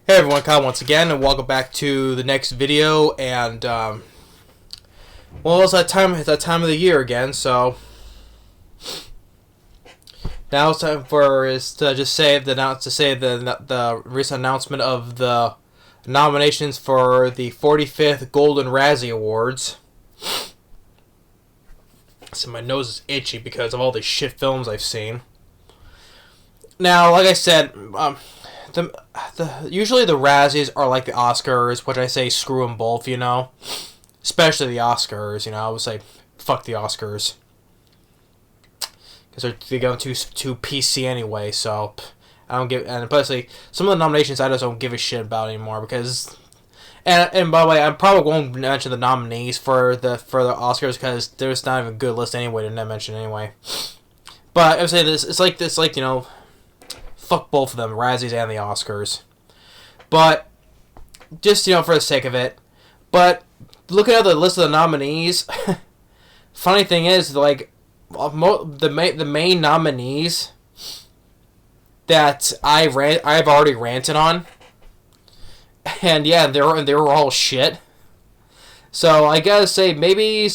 Hey everyone, Kyle once again, and welcome back to the next video. And well, it's that time of the year again. So now it's time to just say the recent announcement of the nominations for the 45th Golden Razzie Awards. So my nose is itchy because of all the shit films I've seen. Now, like I said, usually the Razzies are like the Oscars, which I say screw them both, you know? Especially the Oscars, you know? I would say fuck the Oscars. Because they go too PC anyway, so I don't give... And basically, some of the nominations I just don't give a shit about anymore, because... And by the way, I probably won't mention the nominees for the Oscars, because there's not even a good list anyway to not mention anyway. But I would say it's like, you know... Fuck both of them, Razzies and the Oscars. But, just, you know, for the sake of it. But, looking at the list of the nominees, funny thing is, like, the main nominees that I've already ranted on. And yeah, they were all shit. So, I gotta say, maybe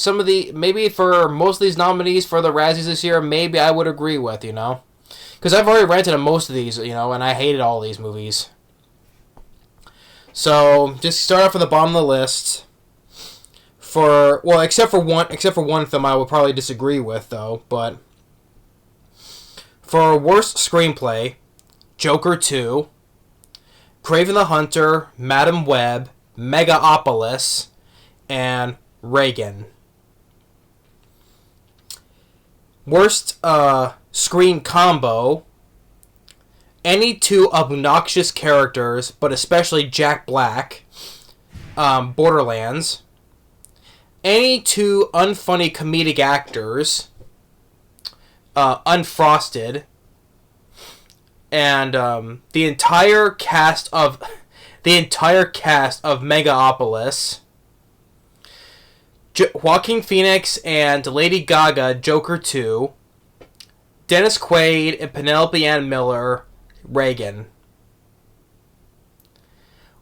for most of these nominees for the Razzies this year, maybe I would agree with, you know? Because I've already ranted on most of these, you know, and I hated all these movies. So, just start off from the bottom of the list. Except for one film I would probably disagree with, though. But for worst screenplay, Joker 2, Kraven the Hunter, Madam Web, Megaopolis, and Reagan. Worst screen combo, any two obnoxious characters, but especially Jack Black, Borderlands, any two unfunny comedic actors, Unfrosted, and the entire cast of Megaopolis, Joaquin Phoenix and Lady Gaga, Joker 2, Dennis Quaid and Penelope Ann Miller, Reagan.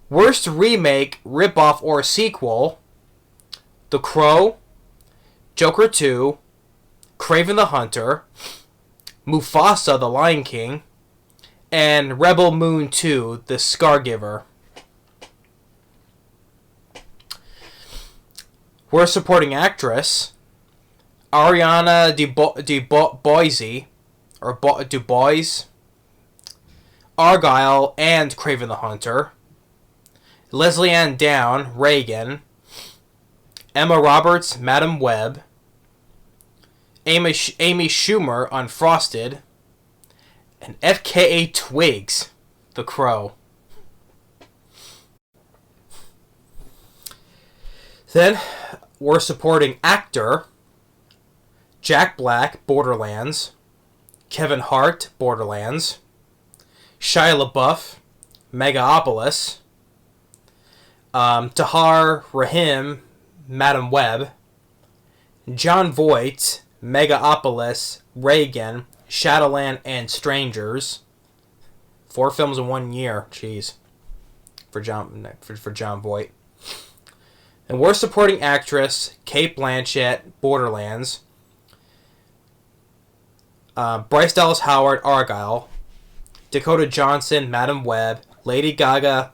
Worst remake, ripoff, or sequel, The Crow, Joker 2, Kraven the Hunter, Mufasa the Lion King, and Rebel Moon 2, The Scargiver. Worst supporting actress, Ariana DeBoise, or DuBois, Argyle and Kraven the Hunter, Leslie Ann Down, Reagan, Emma Roberts, Madam Web, Amy Schumer, Unfrosted, and FKA Twigs, The Crow. Then, worst supporting actor, Jack Black, Borderlands, Kevin Hart, Borderlands, Shia LaBeouf, Megaopolis, Tahar Rahim, Madam Web, John Voight, Megaopolis, Reagan, Shadowland, and Strangers. 4 films in 1 year. Jeez. For John Voight. And worst supporting actress, Cate Blanchett, Borderlands, Bryce Dallas Howard, Argyle, Dakota Johnson, Madam Web, Lady Gaga,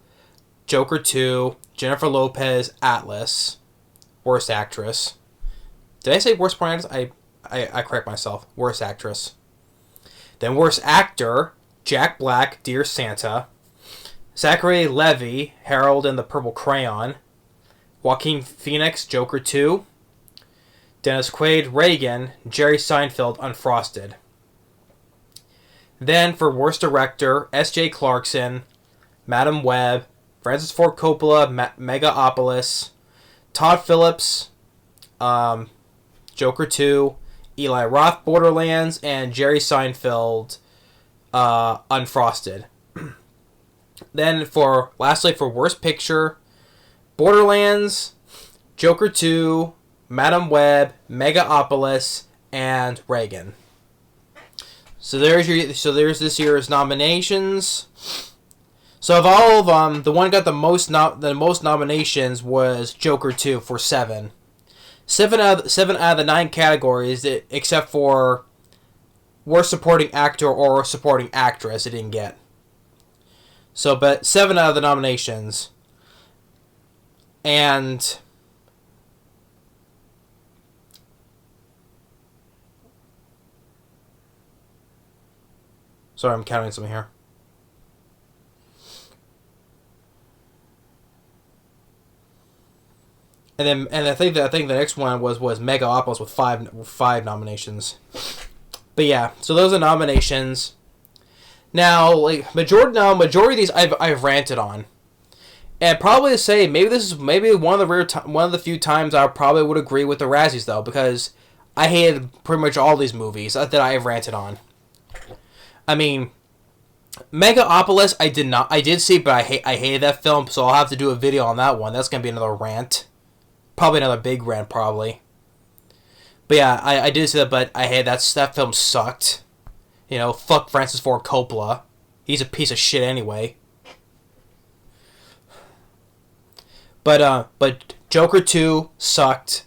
Joker 2, Jennifer Lopez, Atlas, worst actress. Did I say worst supporting actress? I correct myself. Worst actress. Then worst actor, Jack Black, Dear Santa, Zachary Levi, Harold and the Purple Crayon, Joaquin Phoenix, Joker 2, Dennis Quaid, Reagan, Jerry Seinfeld, Unfrosted. Then, for worst director, S.J. Clarkson, Madam Web, Francis Ford Coppola, Megaopolis, Todd Phillips, Joker 2, Eli Roth, Borderlands, and Jerry Seinfeld, Unfrosted. Then, lastly, for worst picture, Borderlands, Joker 2, Madam Web, Megaopolis, and Reagan. So there's this year's nominations. So of all of them, the one got the most nominations was Joker 2 for 7. 7 out of the 9 categories, except for worst supporting actor or supporting actress, it didn't get. So, but 7 out of the nominations. And sorry, I'm counting something here. And I think the next one was Megalopolis with five nominations. But yeah, so those are nominations. Now, like majority of these I've ranted on, and probably to say maybe this is one of the few times I probably would agree with the Razzies though, because I hated pretty much all these movies that I have ranted on. I mean, Megalopolis I did see, but I hated that film, so I'll have to do a video on that one. That's gonna be another rant, probably another big rant probably. But yeah, I did see that, but I hated that film sucked. You know, fuck Francis Ford Coppola. He's a piece of shit anyway. But Joker 2 sucked.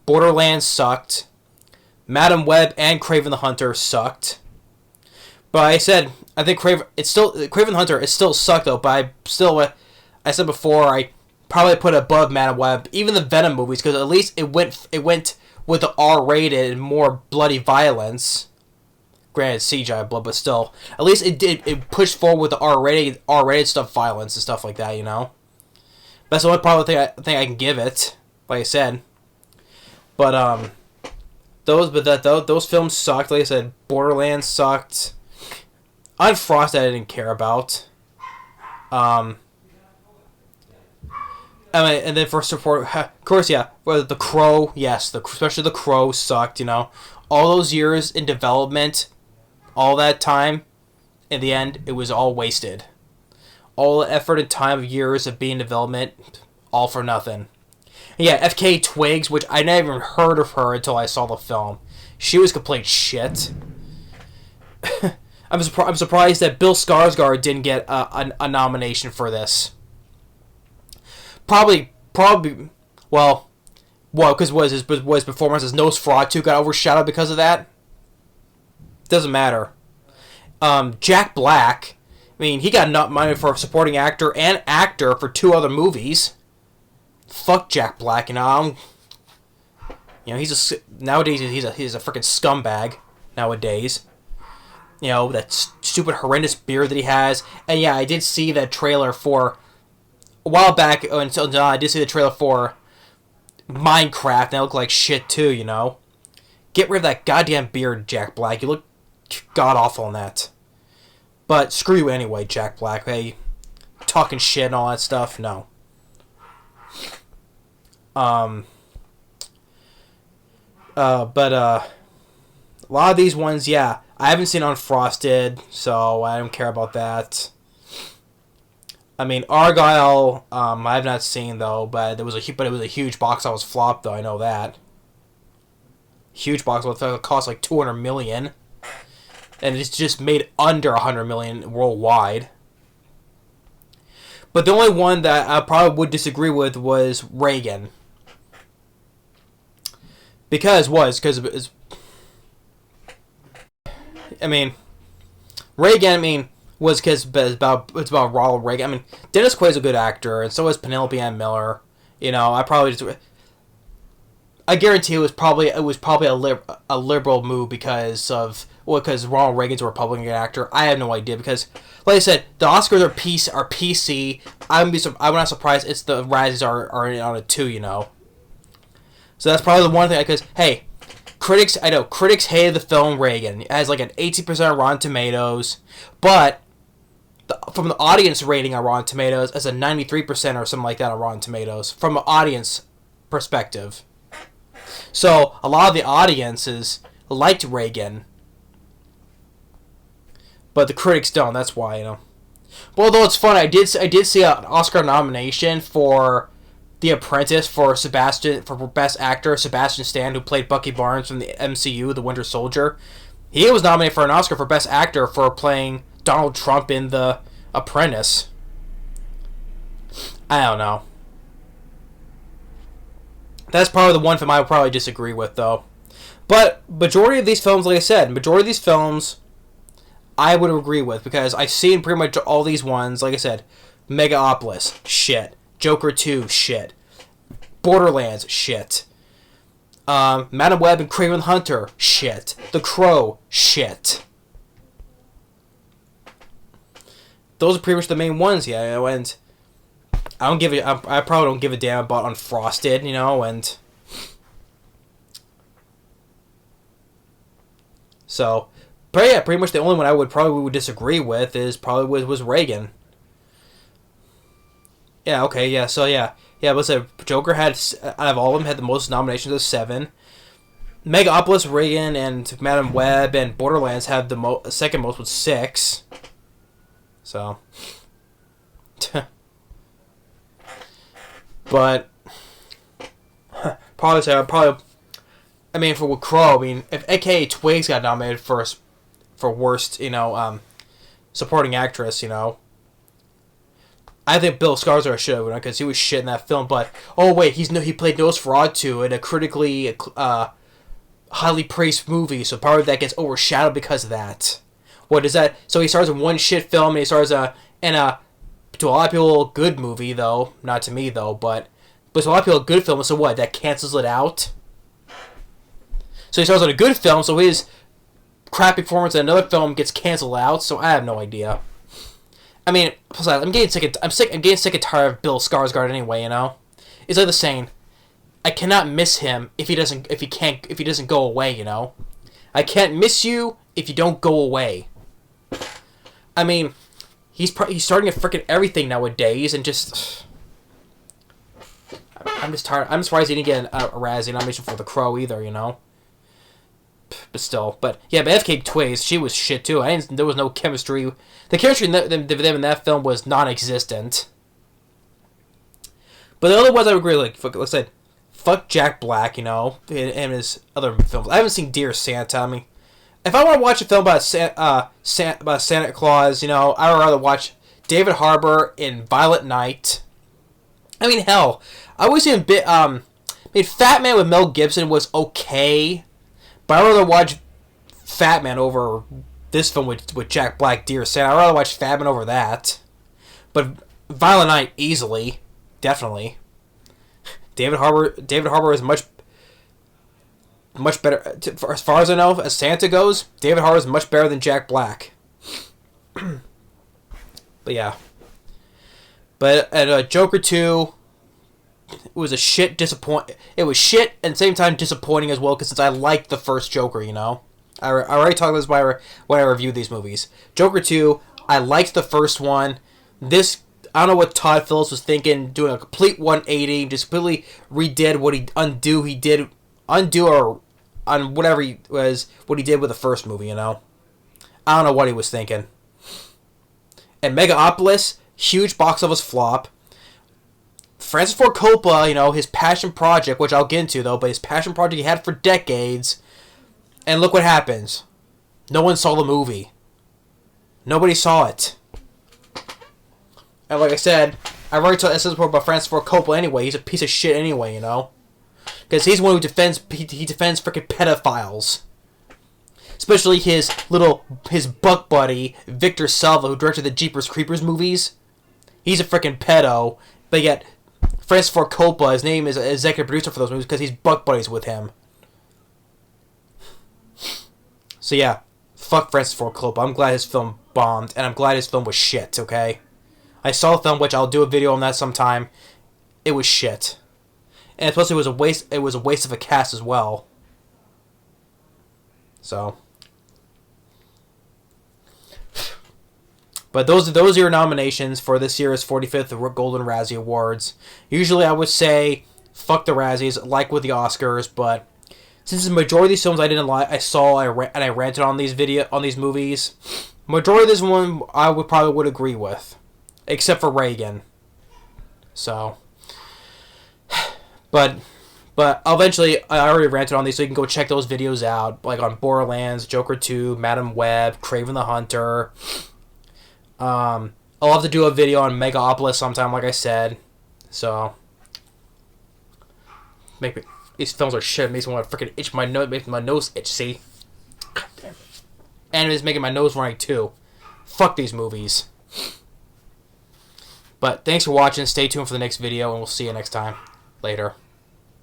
Borderlands sucked. Madam Web and Kraven the Hunter sucked. But I think Kraven the Hunter is still sucked though. But I said before, I probably put it above Madam Web, even the Venom movies, because at least it went with the R-rated and more bloody violence. Granted, CGI blood, but still, at least it pushed forward with the R-rated stuff, violence and stuff like that. You know, that's the only probably thing I can give it. Like I said, but those films sucked. Like I said, Borderlands sucked. Unfrosted, I didn't care about. I mean, and then for support, of course, yeah. Well, The Crow, yes, especially The Crow sucked. You know, all those years in development. All that time, in the end, it was all wasted. All the effort and time of years of being in development, all for nothing. And yeah, FK Twigs, which I never even heard of her until I saw the film. She was complete shit. I'm surprised that Bill Skarsgård didn't get a nomination for this. Probably, because his performance as Nosferatu got overshadowed because of that. Doesn't matter. Jack Black, I mean, he got nominated for supporting actor and actor for 2 other movies. Fuck Jack Black, you know. Nowadays he's a freaking scumbag. Nowadays, you know, that stupid horrendous beard that he has. And yeah, I did see that trailer for a while back. Until I did see the trailer for Minecraft, and it looked like shit too. You know, get rid of that goddamn beard, Jack Black. You look god awful in that. But screw you anyway, Jack Black. Hey, talking shit and all that stuff. No. But a lot of these ones, yeah, I haven't seen Unfrosted, so I don't care about that. I mean, Argyle, I have not seen though, but it was a huge box office flop though. I know that. Huge box office, it cost like $200 million. And it's just made under $100 million worldwide. But the only one that I probably would disagree with was Reagan. Because I mean, Reagan, was because it's about Ronald Reagan. I mean, Dennis Quaid's a good actor, and so is Penelope Ann Miller. You know, I guarantee it was probably a liberal move because Ronald Reagan's a Republican actor. I have no idea because, like I said, the Oscars are PC. I'm not surprised it's the Razzies are on it too. You know, so that's probably the one thing. Because hey, critics hated the film Reagan. It has like an 18% on Rotten Tomatoes, but from the audience rating on Rotten Tomatoes, it's a 93% or something like that on Rotten Tomatoes from an audience perspective. So a lot of the audiences liked Reagan, but the critics don't. That's why, you know. But although it's fun, I did see an Oscar nomination for The Apprentice for Best Actor, Sebastian Stan, who played Bucky Barnes from the MCU, The Winter Soldier. He was nominated for an Oscar for Best Actor for playing Donald Trump in the Apprentice. I don't know. That's probably the one film I would probably disagree with, though. But majority of these films, like I said, majority of these films I would agree with, because I've seen pretty much all these ones. Like I said, Megaopolis, shit. Joker 2, shit. Borderlands, shit. Madam Web and Kraven the Hunter, shit. The Crow, shit. Those are pretty much the main ones, yeah, and I probably don't give a damn about Unfrosted, and so, but yeah, pretty much the only one I would probably disagree with is probably was Reagan. Yeah, okay, yeah, so yeah, let's say Joker had, out of all of them, had the most nominations of 7. Megaopolis, Reagan, and Madam Web and Borderlands have the second most with 6. So, but I mean, for Crow, if AKA Twigs got nominated for worst, supporting actress, I think Bill Skarsgård should have, because he was shit in that film. But oh wait, he played Nosferatu in a critically highly praised movie, so probably that gets overshadowed because of that. What is that? So he stars in one shit film, and he stars in a to a lot of people good movie, though not to me though, but to a lot of people a good film. So what? That cancels it out. So he stars in a good film, so his crappy performance in another film gets canceled out. So I have no idea. I mean, plus I'm getting sick and tired of Bill Skarsgård anyway. It's like the saying, I cannot miss him if he doesn't go away. I can't miss you if you don't go away. I mean, he's starting to freaking everything nowadays, and just I'm just tired. I'm surprised he didn't get a Razzie nomination for The Crow either. But still, but FK Twigs, she was shit too. There was no chemistry. The chemistry in them in that film was non-existent. But the other ones I agree, like let's say, fuck Jack Black, in his other films. I haven't seen Dear Santa. I mean, if I want to watch a film about Santa Claus, I would rather watch David Harbour in Violent Night. I mean, hell, I always seen Fat Man with Mel Gibson was okay, but I'd rather watch Fat Man over this film with Jack Black, Dear Santa. I'd rather watch Fat Man over that. But Violent Night, easily, definitely. David Harbour is much better, as far as I know, as Santa goes. David Harbour is much better than Jack Black. But yeah. But Joker 2, it was a shit disappoint. It was shit and at the same time disappointing as well, because since I liked the first Joker, I already talked about this when I reviewed these movies. Joker 2, I liked the first one. This, I don't know what Todd Phillips was thinking, doing a complete 180, just completely redid what he undo or on whatever what he did with the first movie, I don't know what he was thinking. And Megaopolis, huge box office flop. Francis Ford Coppola, his passion project, which I'll get into though, but his passion project he had for decades, and look what happens. No one saw the movie. Nobody saw it. And like I said, I've already told this about Francis Ford Coppola anyway. He's a piece of shit anyway, because he's the one who defends freaking pedophiles. Especially his buck buddy, Victor Salva, who directed the Jeepers Creepers movies. He's a freaking pedo, but yet Francis Ford Coppola, his name is executive producer for those movies because he's buck buddies with him. So yeah, fuck Francis Ford Coppola. I'm glad his film bombed, and I'm glad his film was shit, okay? I saw the film, which I'll do a video on that sometime. It was shit. And plus it was a waste of a cast as well. So, but those are your nominations for this year's 45th Golden Razzie Awards. Usually I would say fuck the Razzies, like with the Oscars, but since the majority of these films I didn't like, and I ranted on these movies, majority of this one I would agree with, except for Reagan. So, but eventually, I already ranted on these, so you can go check those videos out, like on Borderlands, Joker 2, Madam Web, Kraven the Hunter, I'll have to do a video on Megaopolis sometime, like I said. So, these films are shit. It makes me want to freaking itch my nose. Makes my nose itch. See, God damn it. Anime's making my nose running too. Fuck these movies. But thanks for watching. Stay tuned for the next video, and we'll see you next time. Later.